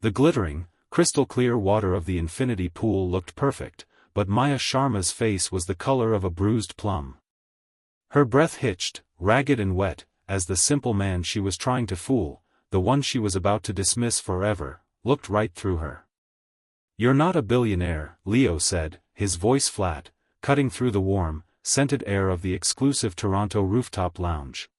The glittering, crystal-clear water of the infinity pool looked perfect, but Maya Sharma's face was the color of a bruised plum. Her breath hitched, ragged and wet, as the simple man she was trying to fool, the one she was about to dismiss forever, looked right through her. "You're not a billionaire," Leo said, his voice flat, cutting through the warm, scented air of the exclusive Toronto rooftop lounge.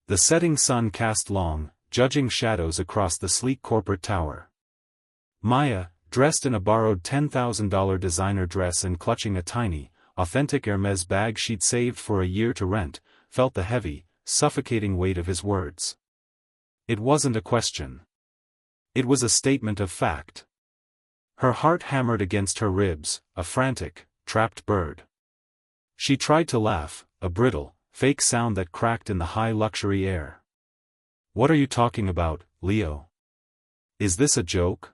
The setting sun cast long, judging shadows across the sleek corporate tower. Maya, dressed in a borrowed $10,000 designer dress and clutching a tiny, authentic Hermes bag she'd saved for a year to rent, felt the heavy, suffocating weight of his words. It wasn't a question. It was a statement of fact. Her heart hammered against her ribs, a frantic, trapped bird. She tried to laugh, a brittle, fake sound that cracked in the high luxury air. "What are you talking about, Leo? Is this a joke?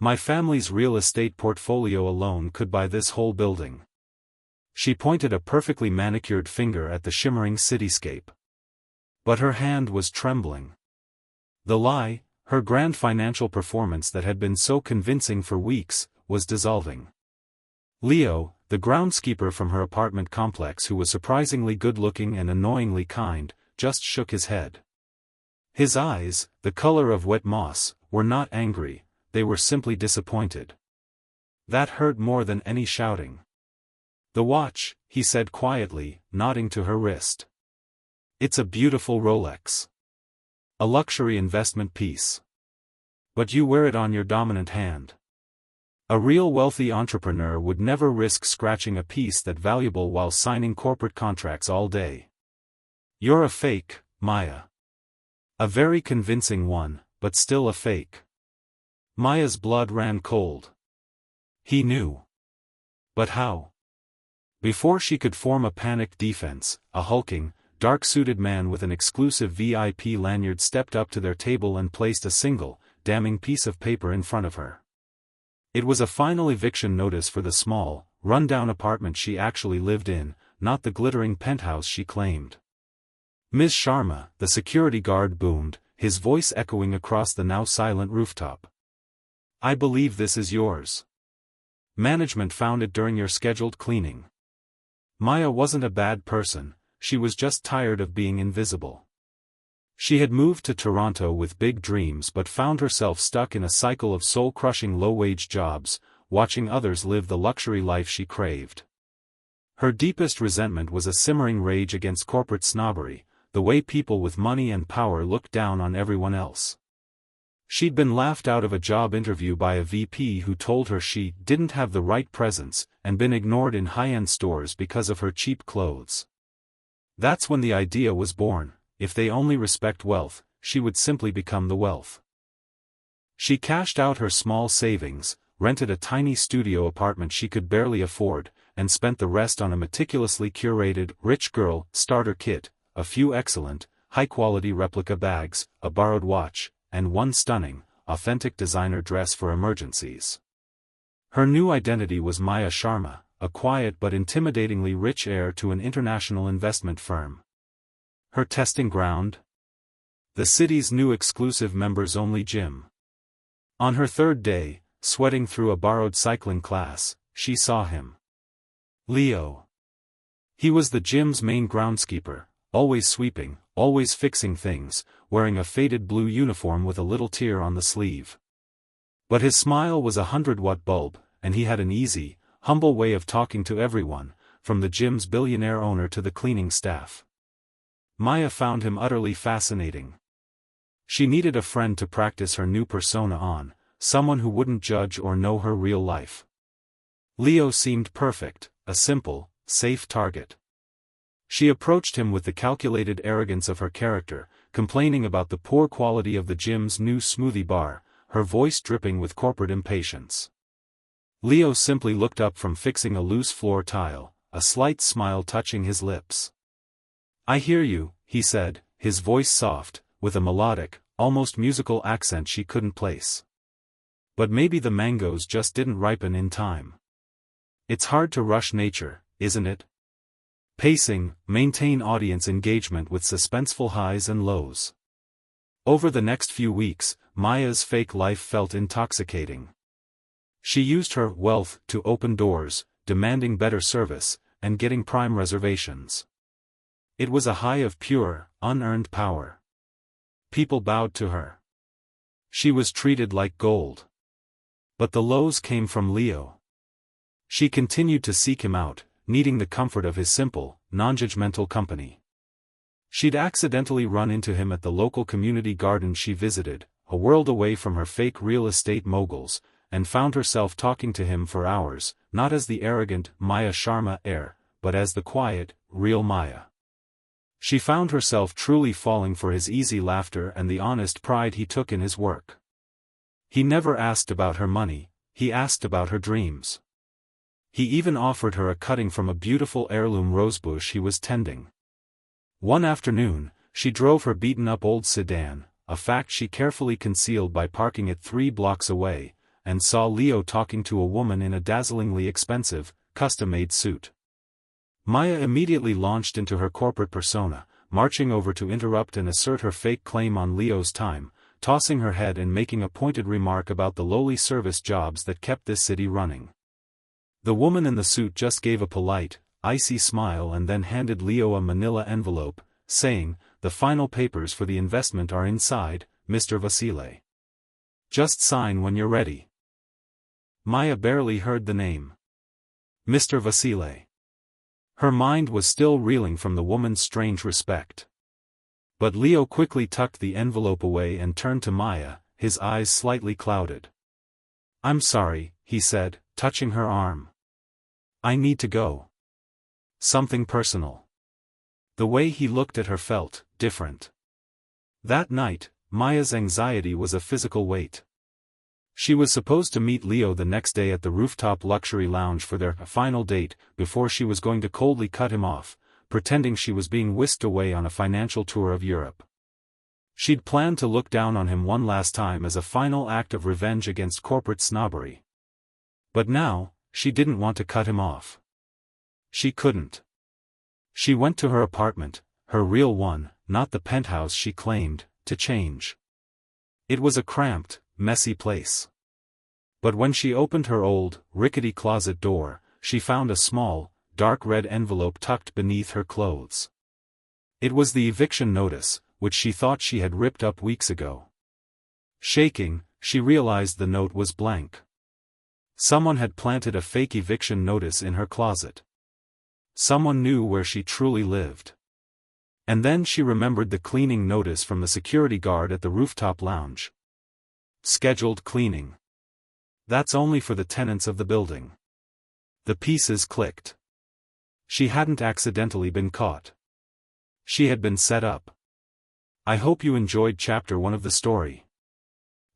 My family's real estate portfolio alone could buy this whole building." She pointed a perfectly manicured finger at the shimmering cityscape. But her hand was trembling. The lie, her grand financial performance that had been so convincing for weeks, was dissolving. Leo, the groundskeeper from her apartment complex who was surprisingly good-looking and annoyingly kind, just shook his head. His eyes, the color of wet moss, were not angry, they were simply disappointed. That hurt more than any shouting. "The watch," he said quietly, nodding to her wrist. "It's a beautiful Rolex. A luxury investment piece. But you wear it on your dominant hand. A real wealthy entrepreneur would never risk scratching a piece that valuable while signing corporate contracts all day. You're a fake, Maya. A very convincing one, but still a fake." Maya's blood ran cold. He knew. But how? Before she could form a panicked defense, a hulking, dark-suited man with an exclusive VIP lanyard stepped up to their table and placed a single, damning piece of paper in front of her. It was a final eviction notice for the small, run-down apartment she actually lived in, not the glittering penthouse she claimed. "Ms. Sharma," the security guard boomed, his voice echoing across the now silent rooftop. "I believe this is yours. Management found it during your scheduled cleaning." Maya wasn't a bad person, she was just tired of being invisible. She had moved to Toronto with big dreams but found herself stuck in a cycle of soul-crushing low-wage jobs, watching others live the luxury life she craved. Her deepest resentment was a simmering rage against corporate snobbery, the way people with money and power looked down on everyone else. She'd been laughed out of a job interview by a VP who told her she didn't have the right presence, and been ignored in high-end stores because of her cheap clothes. That's when the idea was born: if they only respect wealth, she would simply become the wealth. She cashed out her small savings, rented a tiny studio apartment she could barely afford, and spent the rest on a meticulously curated rich girl starter kit, a few excellent, high-quality replica bags, a borrowed watch, and one stunning, authentic designer dress for emergencies. Her new identity was Maya Sharma, a quiet but intimidatingly rich heir to an international investment firm. Her testing ground? The city's new exclusive members-only gym. On her third day, sweating through a borrowed cycling class, she saw him. Leo. He was the gym's main groundskeeper, always sweeping, always fixing things, wearing a faded blue uniform with a little tear on the sleeve. But his smile was a 100-watt bulb, and he had an easy, humble way of talking to everyone, from the gym's billionaire owner to the cleaning staff. Maya found him utterly fascinating. She needed a friend to practice her new persona on, someone who wouldn't judge or know her real life. Leo seemed perfect, a simple, safe target. She approached him with the calculated arrogance of her character, complaining about the poor quality of the gym's new smoothie bar, her voice dripping with corporate impatience. Leo simply looked up from fixing a loose floor tile, a slight smile touching his lips. "I hear you," he said, his voice soft, with a melodic, almost musical accent she couldn't place. "But maybe the mangoes just didn't ripen in time. It's hard to rush nature, isn't it? Pacing, maintain audience engagement with suspenseful highs and lows." Over the next few weeks, Maya's fake life felt intoxicating. She used her wealth to open doors, demanding better service, and getting prime reservations. It was a high of pure, unearned power. People bowed to her. She was treated like gold. But the lows came from Leo. She continued to seek him out, needing the comfort of his simple, non-judgmental company. She'd accidentally run into him at the local community garden she visited, a world away from her fake real estate moguls, and found herself talking to him for hours, not as the arrogant Maya Sharma heir, but as the quiet, real Maya. She found herself truly falling for his easy laughter and the honest pride he took in his work. He never asked about her money, he asked about her dreams. He even offered her a cutting from a beautiful heirloom rosebush he was tending. One afternoon, she drove her beaten-up old sedan, a fact she carefully concealed by parking it 3 blocks away, and saw Leo talking to a woman in a dazzlingly expensive, custom-made suit. Maya immediately launched into her corporate persona, marching over to interrupt and assert her fake claim on Leo's time, tossing her head and making a pointed remark about the lowly service jobs that kept this city running. The woman in the suit just gave a polite, icy smile and then handed Leo a manila envelope, saying, "The final papers for the investment are inside, Mr. Vasile. Just sign when you're ready." Maya barely heard the name. Mr. Vasile. Her mind was still reeling from the woman's strange respect. But Leo quickly tucked the envelope away and turned to Maya, his eyes slightly clouded. "I'm sorry," he said, touching her arm. "I need to go. Something personal." The way he looked at her felt different. That night, Maya's anxiety was a physical weight. She was supposed to meet Leo the next day at the rooftop luxury lounge for their final date, before she was going to coldly cut him off, pretending she was being whisked away on a financial tour of Europe. She'd planned to look down on him one last time as a final act of revenge against corporate snobbery. But now, she didn't want to cut him off. She couldn't. She went to her apartment, her real one, not the penthouse she claimed, to change. It was a cramped, messy place. But when she opened her old, rickety closet door, she found a small, dark red envelope tucked beneath her clothes. It was the eviction notice, which she thought she had ripped up weeks ago. Shaking, she realized the note was blank. Someone had planted a fake eviction notice in her closet. Someone knew where she truly lived. And then she remembered the cleaning notice from the security guard at the rooftop lounge. Scheduled cleaning. That's only for the tenants of the building. The pieces clicked. She hadn't accidentally been caught. She had been set up. I hope you enjoyed chapter 1 of the story.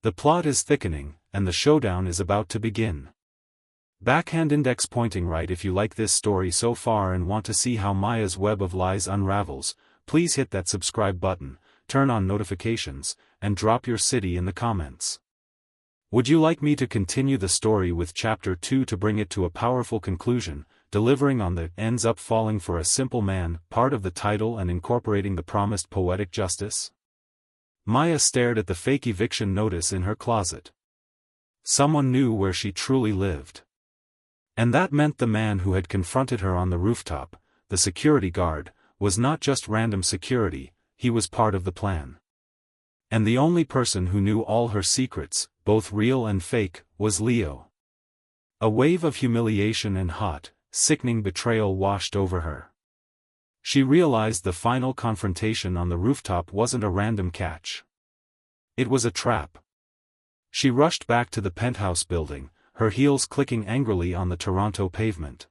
The plot is thickening, and the showdown is about to begin. Backhand index pointing right if you like this story so far and want to see how Maya's web of lies unravels. Please hit that subscribe button, turn on notifications, and drop your city in the comments. Would you like me to continue the story with chapter 2 to bring it to a powerful conclusion, delivering on the ends up falling for a simple man part of the title and incorporating the promised poetic justice? Maya stared at the fake eviction notice in her closet. Someone knew where she truly lived. And that meant the man who had confronted her on the rooftop, the security guard, was not just random security, he was part of the plan. And the only person who knew all her secrets, both real and fake, was Leo. A wave of humiliation and hot, sickening betrayal washed over her. She realized the final confrontation on the rooftop wasn't a random catch. It was a trap. She rushed back to the penthouse building, her heels clicking angrily on the Toronto pavement.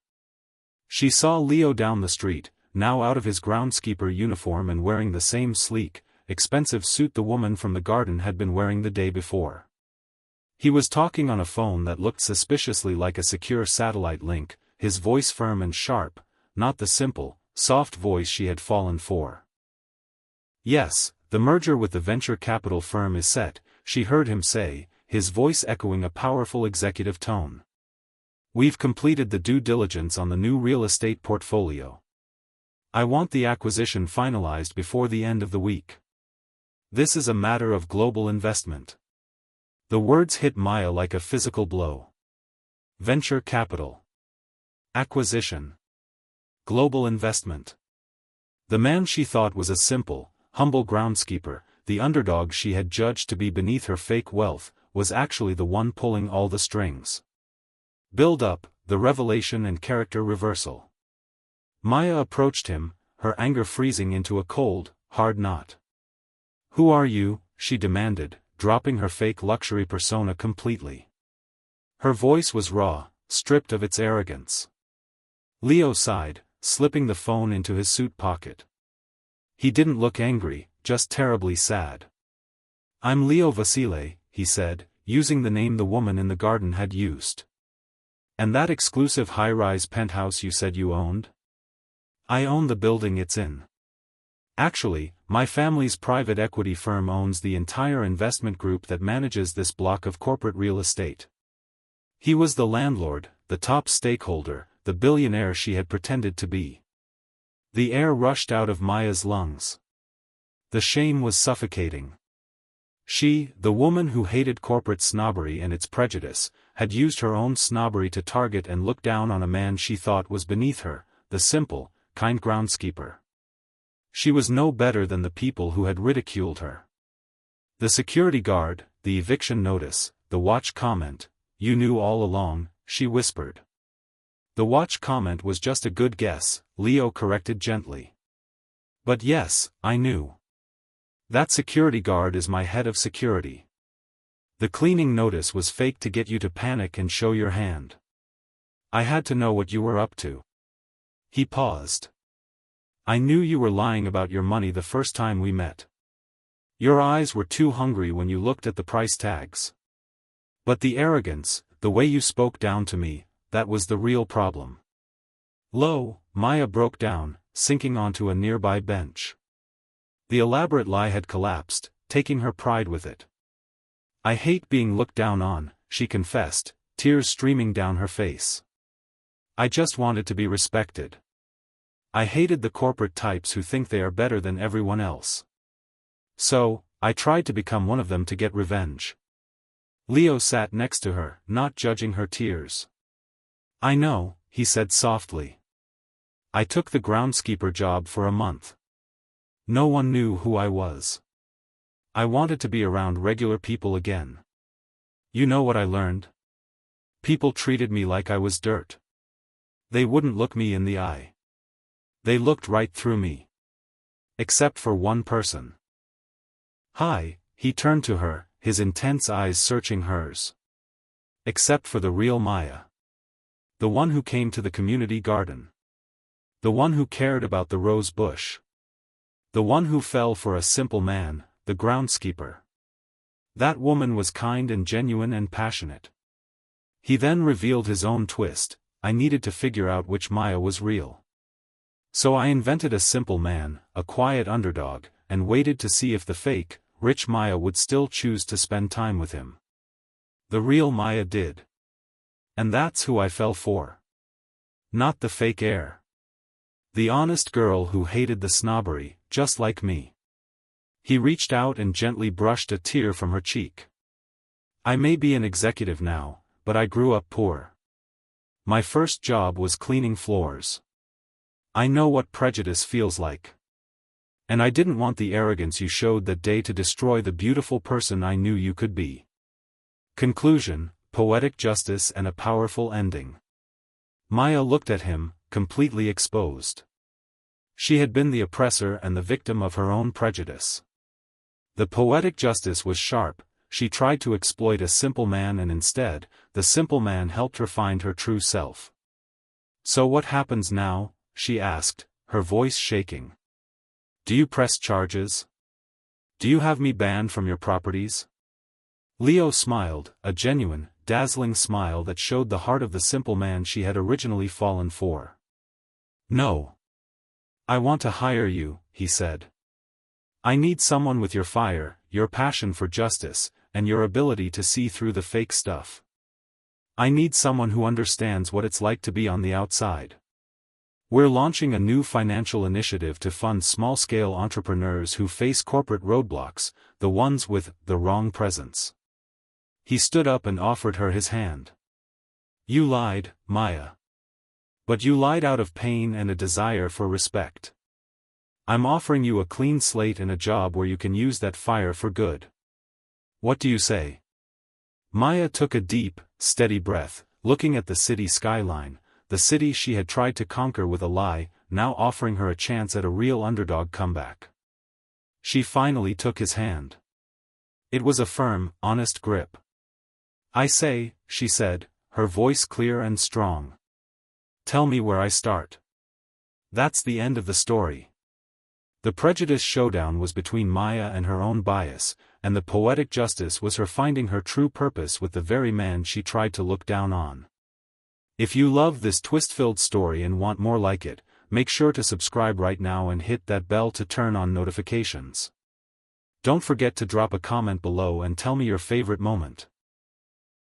She saw Leo down the street, now out of his groundskeeper uniform and wearing the same sleek, expensive suit the woman from the garden had been wearing the day before. He was talking on a phone that looked suspiciously like a secure satellite link, his voice firm and sharp, not the simple, soft voice she had fallen for. "Yes, the merger with the venture capital firm is set," she heard him say, his voice echoing a powerful executive tone. "We've completed the due diligence on the new real estate portfolio. I want the acquisition finalized before the end of the week. This is a matter of global investment. The words hit Maya like a physical blow. Venture capital. Acquisition. Global investment. The man she thought was a simple, humble groundskeeper, the underdog she had judged to be beneath her fake wealth, was actually the one pulling all the strings. Build up, the revelation and character reversal. Maya approached him, her anger freezing into a cold, hard knot. "Who are you?" she demanded, dropping her fake luxury persona completely. Her voice was raw, stripped of its arrogance. Leo sighed, slipping the phone into his suit pocket. He didn't look angry, just terribly sad. "I'm Leo Vasile," he said, using the name the woman in the garden had used. "And that exclusive high-rise penthouse you said you owned?" "I own the building it's in. Actually, my family's private equity firm owns the entire investment group that manages this block of corporate real estate." He was the landlord, the top stakeholder, the billionaire she had pretended to be. The air rushed out of Maya's lungs. The shame was suffocating. She, the woman who hated corporate snobbery and its prejudice, had used her own snobbery to target and look down on a man she thought was beneath her, the simple, kind groundskeeper. She was no better than the people who had ridiculed her. The security guard, the eviction notice, the watch comment, "You knew all along," she whispered. "The watch comment was just a good guess," Leo corrected gently. "But yes, I knew. That security guard is my head of security. The cleaning notice was fake to get you to panic and show your hand. I had to know what you were up to." He paused. "I knew you were lying about your money the first time we met. Your eyes were too hungry when you looked at the price tags. But the arrogance, the way you spoke down to me, that was the real problem." Lo, Maya broke down, sinking onto a nearby bench. The elaborate lie had collapsed, taking her pride with it. "I hate being looked down on," she confessed, tears streaming down her face. "I just wanted to be respected. I hated the corporate types who think they are better than everyone else. So, I tried to become one of them to get revenge." Leo sat next to her, not judging her tears. "I know," he said softly. "I took the groundskeeper job for a month. No one knew who I was. I wanted to be around regular people again. You know what I learned? People treated me like I was dirt. They wouldn't look me in the eye. They looked right through me. Except for one person." "Hi," he turned to her, his intense eyes searching hers. "Except for the real Maya. The one who came to the community garden. The one who cared about the rose bush. The one who fell for a simple man, the groundskeeper. That woman was kind and genuine and passionate." He then revealed his own twist. "I needed to figure out which Maya was real. So I invented a simple man, a quiet underdog, and waited to see if the fake, rich Maya would still choose to spend time with him. The real Maya did. And that's who I fell for. Not the fake heir. The honest girl who hated the snobbery, just like me." He reached out and gently brushed a tear from her cheek. "I may be an executive now, but I grew up poor. My first job was cleaning floors. I know what prejudice feels like. And I didn't want the arrogance you showed that day to destroy the beautiful person I knew you could be." Conclusion, poetic justice and a powerful ending. Maya looked at him, completely exposed. She had been the oppressor and the victim of her own prejudice. The poetic justice was sharp. She tried to exploit a simple man and instead, the simple man helped her find her true self. "So what happens now?" she asked, her voice shaking. "Do you press charges? Do you have me banned from your properties?" Leo smiled, a genuine, dazzling smile that showed the heart of the simple man she had originally fallen for. "No. I want to hire you," he said. "I need someone with your fire, your passion for justice, and your ability to see through the fake stuff. I need someone who understands what it's like to be on the outside. We're launching a new financial initiative to fund small-scale entrepreneurs who face corporate roadblocks, the ones with the wrong presence." He stood up and offered her his hand. You lied, Maya. But you lied out of pain and a desire for respect. I'm offering you a clean slate and a job where you can use that fire for good. What do you say? Maya took a deep, steady breath, looking at the city skyline, the city she had tried to conquer with a lie, now offering her a chance at a real underdog comeback. She finally took his hand. It was a firm, honest grip. I say, she said, her voice clear and strong. Tell me where I start. That's the end of the story. The Prejudice showdown was between Maya and her own bias, and the poetic justice was her finding her true purpose with the very man she tried to look down on. If you love this twist-filled story and want more like it, make sure to subscribe right now and hit that bell to turn on notifications. Don't forget to drop a comment below and tell me your favorite moment.